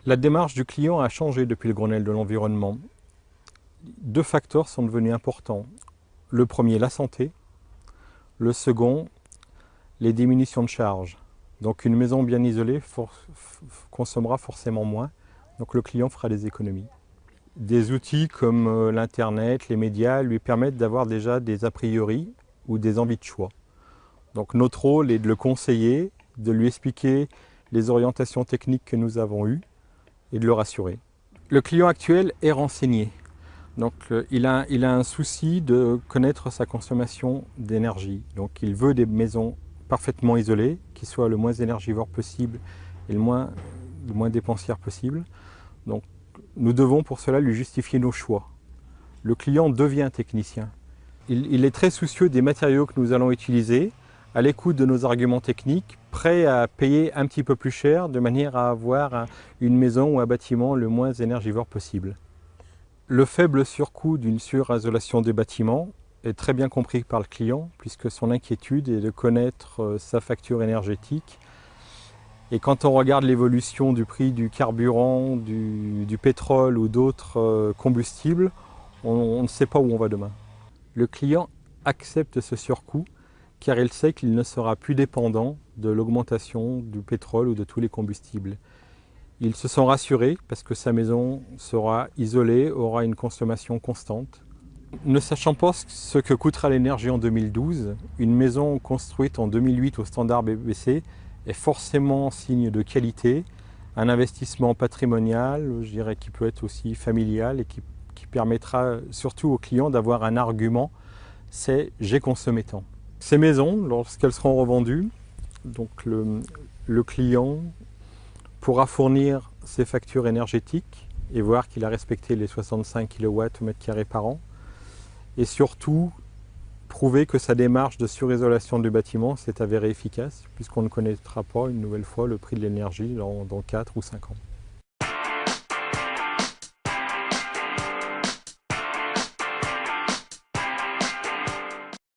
La démarche du client a changé depuis le Grenelle de l'environnement. Deux facteurs sont devenus importants. Le premier, la santé. Le second, les diminutions de charges. Donc une maison bien isolée consommera forcément moins. Donc le client fera des économies. Des outils comme l'Internet, les médias lui permettent d'avoir déjà des a priori ou des envies de choix. Donc notre rôle est de le conseiller, de lui expliquer les orientations techniques que nous avons eues et de le rassurer. Le client actuel est renseigné. Donc il a un souci de connaître sa consommation d'énergie. Donc il veut des maisons parfaitement isolées, qui soient le moins énergivores possible et le moins dépensières possible. Donc nous devons pour cela lui justifier nos choix. Le client devient technicien. Il est très soucieux des matériaux que nous allons utiliser, à l'écoute de nos arguments techniques, prêt à payer un petit peu plus cher de manière à avoir une maison ou un bâtiment le moins énergivore possible. Le faible surcoût d'une surisolation des bâtiments est très bien compris par le client puisque son inquiétude est de connaître sa facture énergétique. Et quand on regarde l'évolution du prix du carburant, du pétrole ou d'autres combustibles, on ne sait pas où on va demain. Le client accepte ce surcoût car il sait qu'il ne sera plus dépendant de l'augmentation du pétrole ou de tous les combustibles. Ils se sont rassurés parce que sa maison sera isolée, aura une consommation constante. Ne sachant pas ce que coûtera l'énergie en 2012, une maison construite en 2008 au standard BBC est forcément signe de qualité, un investissement patrimonial, je dirais qui peut être aussi familial et qui permettra surtout aux clients d'avoir un argument, c'est « j'ai consommé tant ». Ces maisons, lorsqu'elles seront revendues, donc le client pourra fournir ses factures énergétiques et voir qu'il a respecté les 65 kW au mètre carré par an et surtout prouver que sa démarche de surisolation du bâtiment s'est avérée efficace puisqu'on ne connaîtra pas une nouvelle fois le prix de l'énergie dans 4 ou 5 ans.